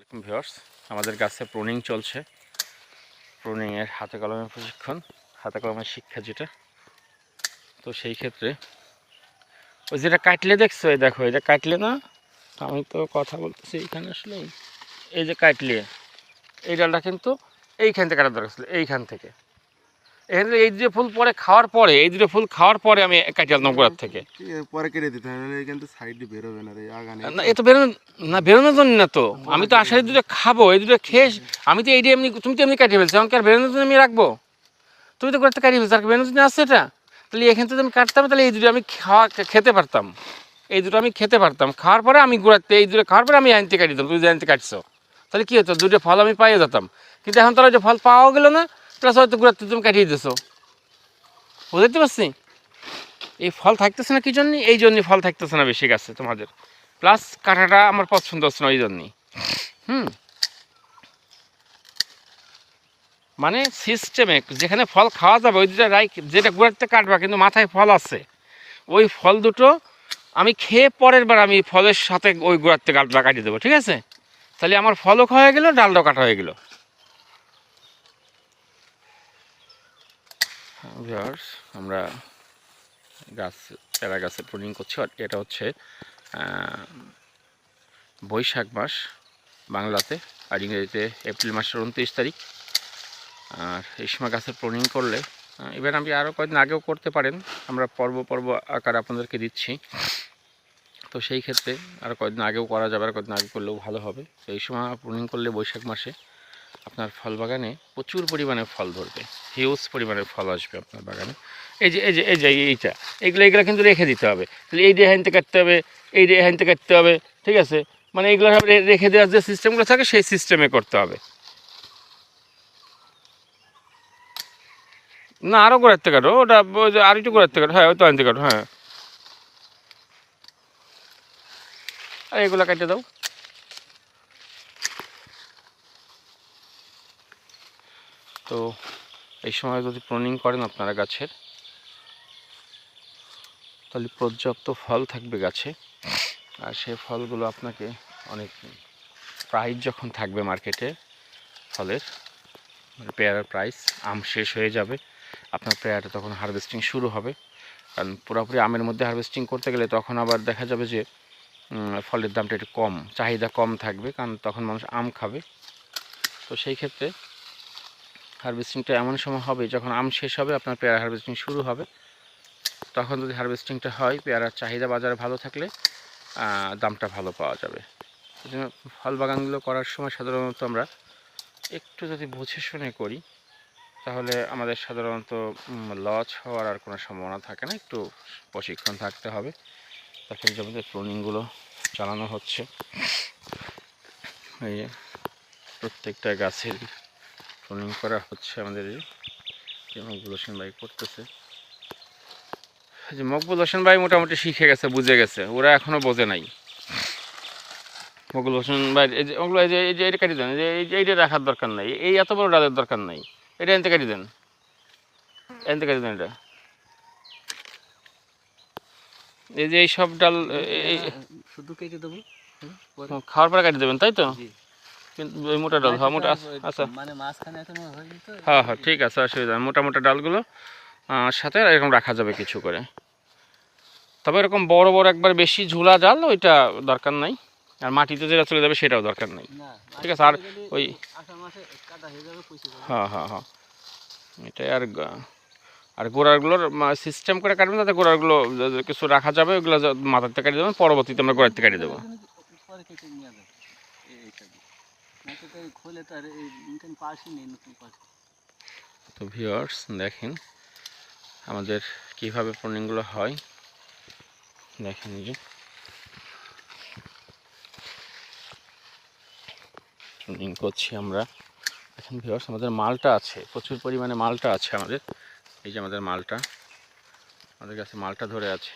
আসসালামু আলাইকুম ভিউয়ার্স, আমাদের গাছে প্রুনিং চলছে। প্রুনিংয়ের হাতে কলমের প্রশিক্ষণ, হাতে কলমের শিক্ষা যেটা। তো সেই ক্ষেত্রে ওই যেটা কাটলে দেখছো, এই দেখো এটা কাটলে না, আমি তো কথা বলতেছি এইখানে আসলে এই যে কাটলে এই ডালটা কিন্তু এইখান থেকে কাটা দরকার ছিল, এইখান থেকে। এখান থেকে এই দুটো ফুল পরে খাওয়ার পরে, এই দুটো ফুল খাওয়ার পরে আমি কাটিয়ে আনতাম গোড়ার থেকে। পরে কেটে দিতে হবে, এখান থেকে সাইডে বের হবে না রে আগানে না এ তো বেরোনো না, বেরোনোর জন্য না তো। আমি তো আশায় দুটো খাবো, এই দুটো খেয়ে আমি তো এইটা এমনি, তুমি তো এমনি কাটিয়ে ফেলছো, আমাকে আর বেরোনোর জন্য আমি রাখবো? তুমি তো গোড়াতে কাটিয়ে ফেলছো, আর বেরোনোর জন্য আসছে এটা। তাহলে এখান থেকে আমি কাটতাম, তাহলে এই দুটো আমি খেতে পারতাম, এই দুটো আমি খেতে পারতাম। খাওয়ার পরে আমি গোড়াতে এই দুটো খাওয়ার পরে আমি আনতে কাটি দিতাম, তুমি যে আনতে কাটছো, তাহলে কী হতো, দুটো ফল আমি পাইয়ে যেতাম। কিন্তু এখন তাহলে যে ফল পাওয়া গেলো না, প্লাস হয়তো গোড়াতে তুমি কাটিয়ে দিছো। বুঝতে পারছি? এই ফল থাকতেছে না কি জন্য? এই জন্যই ফল থাকতেছে না বেশি গাছে তোমাদের, প্লাস কাটাটা আমার পছন্দ হচ্ছে না ওই জন্যই। মানে সিস্টেমে যেখানে ফল খাওয়া যাবে ওই দুটো যেটা গোড়াতে কাটবা কিন্তু মাথায় ফল আছে, ওই ফল দুটো আমি খেয়ে পরের বার আমি ফলের সাথে ওই গোড়াতে ডালটা কাটিয়ে দেবো, ঠিক আছে? তাহলে আমার ফলও খাওয়া হয়ে গেলো, ডালটাও কাটা হয়ে গেল। আমরা গাছ চারা গাছে প্রুনিং করছি। এটা হচ্ছে বৈশাখ মাস বাংলাতে, আর ইংরেজিতে এপ্রিল মাসের 29 তারিখ। আর এই সময় গাছের প্রুনিং করলে, ইভেন আপনি আরও কয়েকদিন আগেও করতে পারেন, আমরা পর্ব আকার আপনাদেরকে দিচ্ছি। তো সেই ক্ষেত্রে আরও কয়েকদিন আগেও করা যাবে, আর কয়েকদিন আগে করলেও ভালো হবে। তো এই সময় প্রুনিং করলে বৈশাখ মাসে আপনার ফল বাগানে প্রচুর পরিমাণে ফল ধরবে, হিউজ পরিমাণে ফল আসবে আপনার বাগানে। এইটা এইগুলো কিন্তু রেখে দিতে হবে। তাহলে এই দিয়ে হ্যানতে কাটতে হবে, এই দিয়ে হ্যানতে কাটতে হবে, ঠিক আছে? মানে এইগুলো রেখে দেওয়ার যে সিস্টেমগুলো থাকে সেই সিস্টেমে করতে হবে। না আরও গোড়াতে কাটো, ওটা আর একটু গোড়াতে কাটো, হ্যাঁ ওই তো আনতে কাটো, হ্যাঁ। আর এগুলো কেটে দাও। তো এই সময় যদি প্রুনিং করেন আপনারা গাছের, তাহলে পর্যাপ্ত ফল থাকবে গাছে। আর সেই ফলগুলো আপনাকে অনেক প্রাইস যখন থাকবে মার্কেটে ফলের, মানে পেয়ারার প্রাইস, আম শেষ হয়ে যাবে, আপনার পেয়ারাটা তখন হারভেস্টিং শুরু হবে। কারণ পুরোপুরি আমের মধ্যে হারভেস্টিং করতে গেলে তখন আবার দেখা যাবে যে ফলের দামটা একটু কম, চাহিদা কম থাকবে, কারণ তখন মানুষ আম খাবে। তো সেই ক্ষেত্রে হারভেস্টিংটা এমন সময় হবে যখন আম শেষ হবে, আপনার পেয়ারা হারভেস্টিং শুরু হবে। তখন যদি হারভেস্টিংটা হয়, পেয়ারার চাহিদা বাজারে ভালো থাকলে দামটা ভালো পাওয়া যাবে। এই জন্য ফল বাগানগুলো করার সময় সাধারণত আমরা একটু যদি বুঝে শুনে করি, তাহলে আমাদের সাধারণত লস হওয়ার আর কোনো সম্ভাবনা থাকে না। একটু প্রশিক্ষণ থাকতে হবে। তারপরে যে আমাদের প্রুনিংগুলো চালানো হচ্ছে, এই প্রত্যেকটা গাছের প্রুনিং করা হচ্ছে আমাদের, এই মকবুল হোসেন ভাই করতেছে। যে মকবুল হোসেন ভাই মোটামুটি শিখে গেছে, বুঝে গেছে, ওরা এখনও বোঝে নাই। মকবুল হোসেন ভাই এই যে ওগুলো, এই যে এটা কাটি দেন, এইটা রাখার দরকার নাই, এই এত বড় ডালের দরকার নাই, এটা এনতে কাটি দেন, এনতে কাটি দেন। এটা এই যে এই সব ডাল শুধু কেটে দেবো, খাওয়ার পরে কাটি দেবেন, তাই তো? কিন্তু ওই মোটা ডাল, হ্যাঁ মোটা, আচ্ছা মানে মাঝখানে এখনো হয়নি তো। হ্যাঁ হ্যাঁ ঠিক আছে, অসুবিধা। মোটা ডালগুলো সাথে এরকম রাখা যাবে কিছু করে। তবে এরকম বড় একবার বেশি ঝুলা ডাল ওইটা দরকার নাই, আর মাটিতে যেটা চলে যাবে সেটাও দরকার নাই, ঠিক আছে? আর ওই হ্যাঁ হ্যাঁ হ্যাঁ এটাই। আর গোড়াগুলোর সিস্টেম করে কাটবেন, তাতে গোড়াগুলো কিছু রাখা যাবে, ওইগুলো মাথাতে কেটে দেবেন, পরবর্তীতে আমরা গোড়াতে কেটে দেবো। তো ভিউয়ার্স দেখেন আমাদের কীভাবে প্রুনিংগুলো হয়, দেখেন এই যে প্রুনিং করছি আমরা। এখন ভিউয়ার্স আমাদের মালটা আছে, প্রচুর পরিমাণে মালটা আছে আমাদের। এই যে আমাদের মালটা, আমাদের কাছে মালটা ধরে আছে,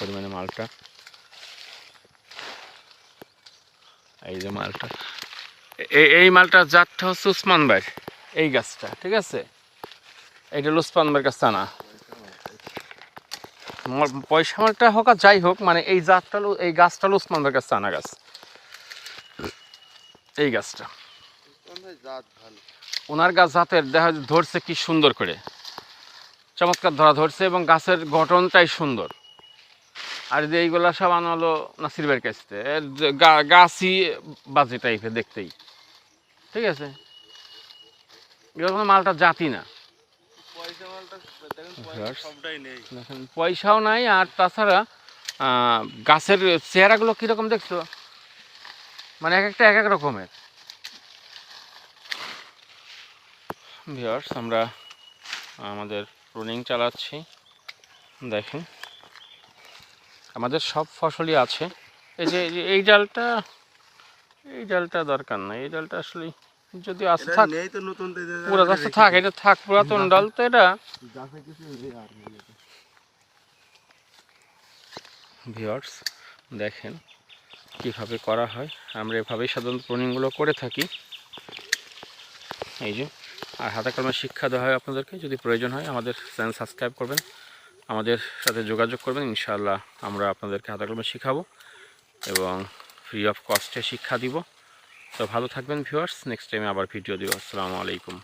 পরিমাণে মালটা। এই যে মালটা, এই মালটার জাতটা হচ্ছে উসমান ভাই, এই গাছটা, ঠিক আছে? এইটা উসমান ভাইয়ের কাছে না, পয়সা মালটা হোক আর যাই হোক, মানে এই জাতটা এই গাছটা হলো ওসমান ভাইয়ের কাছে আনা গাছ। এই গাছটা জাত ভালো। ওনার গাছ জাতের দেখা ধরছে কি সুন্দর করে, চমৎকার ধরা ধরছে এবং গাছের গঠনটাই সুন্দর। আর যে এইগুলা সব আনা হলো নাসির ভাইয়ের কাছ থেকে, গাছই বাজে টাইপের দেখতেই, ঠিক আছে। এগুলো কোনো মালটা জাতি না, পয়সা মালটা দেখেন, Viewers, সবটাই নেই। দেখেন পয়সাও নাই। আর তাছাড়া গাছের চেহারাগুলো কীরকম দেখছো, মানে এক একটা এক এক রকমের। ভিউয়ার্স, আমরা আমাদের প্রুনিং চালাচ্ছি। দেখেন আমাদের সব ফসলই আছে। এই ডালটা দরকার নাই, এই ডালটা আসলে যদি আসে থাক, নেই তো নতুন পুরো গাছটা থাক, এটা থাক পুরাতন ডাল তো এটা। গাছে কিছু নেই আর নেই। ভিউয়ার্স দেখেন কিভাবে করা হয়, আমরা এভাবেই সাধারণত প্রুনিংগুলো করে থাকি। এই যে, আর হাতে কলমে শিক্ষা দেওয়া হয় আপনাদেরকে। যদি প্রয়োজন হয় আমাদের চ্যানেল সাবস্ক্রাইব করবেন, আমাদের সাথে যোগাযোগ করবেন, ইনশাআল্লাহ আমরা আপনাদেরকে হাতে কলমে শিখাবো এবং ফ্রি অফ কস্টে শিক্ষা দিব। তো ভালো থাকবেন ভিউয়ার্স, নেক্সট টাইমে আবার ভিডিও দিব। আসসালামু আলাইকুম।